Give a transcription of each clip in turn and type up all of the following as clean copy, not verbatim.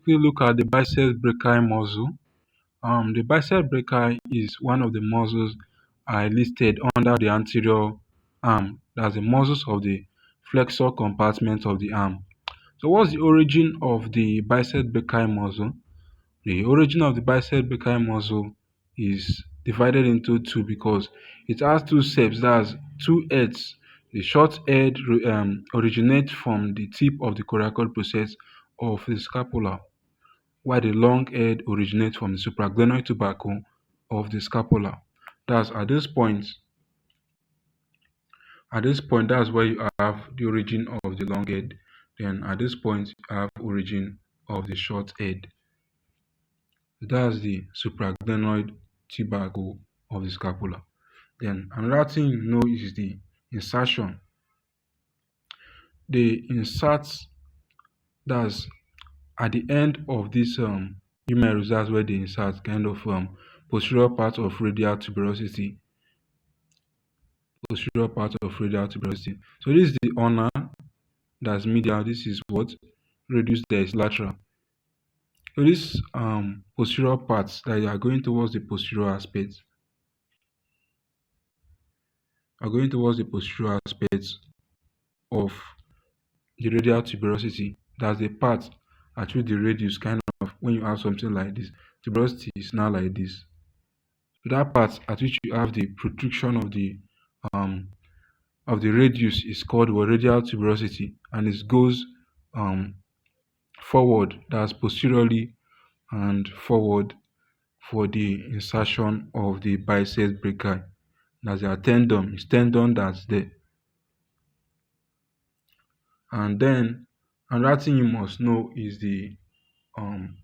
quickly look at the biceps brachii muscle. The bicep brachii is one of the muscles I listed under the anterior arm. That's the muscles of the flexor compartment of the arm. So what's the origin of the bicep brachii muscle? The origin of the bicep brachii muscle is divided into two because it has two septs, that's two heads. The short head originates from the tip of the coracoid process of the scapula, while the long head originates from the supraglenoid tubercle of the scapula. That's at this point, that's where you have the origin of the long head. Then at this point, you have origin of the short head. That's the supraglenoid tubercle of the scapula. Then another thing you know is the insertion. They insert, that's at the end of this humerus, that's where they insert kind of posterior part of radial tuberosity. Posterior part of radial tuberosity. So this is the ulna, that's medial. This is what radius, there is lateral. So this posterior parts that are going towards the posterior aspect of the radial tuberosity. That's the part at which the radius, kind of, when you have something like this, tuberosity is now like this. So that part at which you have the protrusion um of the radius is called radial tuberosity, and it goes um forward, that's posteriorly and forward, for the insertion of the biceps brachii. That's a tendon, it's tendon that's there. And then another thing you must know is the um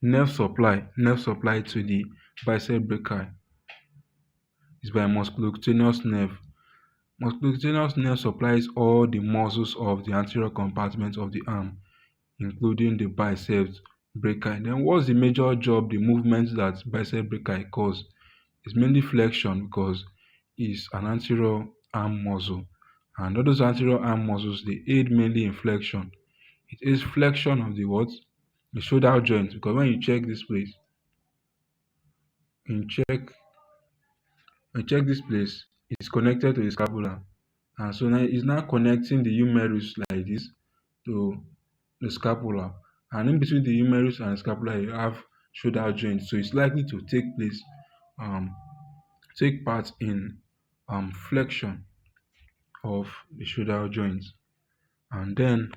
nerve supply to the bicep brachii is by musculocutaneous nerve. Musculocutaneous nerve supplies all the muscles of the anterior compartment of the arm, including the biceps brachii. Then what's the major job, the movement that bicep brachii cause? It's mainly flexion because it's an anterior arm muscle. And all those anterior arm muscles, they aid mainly in flexion. It is flexion of the what? The shoulder joint. Because when you check this place, you check this place, it's connected to the scapula. And so now it's now connecting the humerus like this to the scapula. And in between the humerus and the scapula, you have shoulder joint. So it's likely to um, take part in flexion of the shoulder joints. And then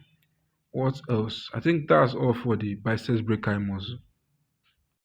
what else? I think that's all for the biceps brachii muscle.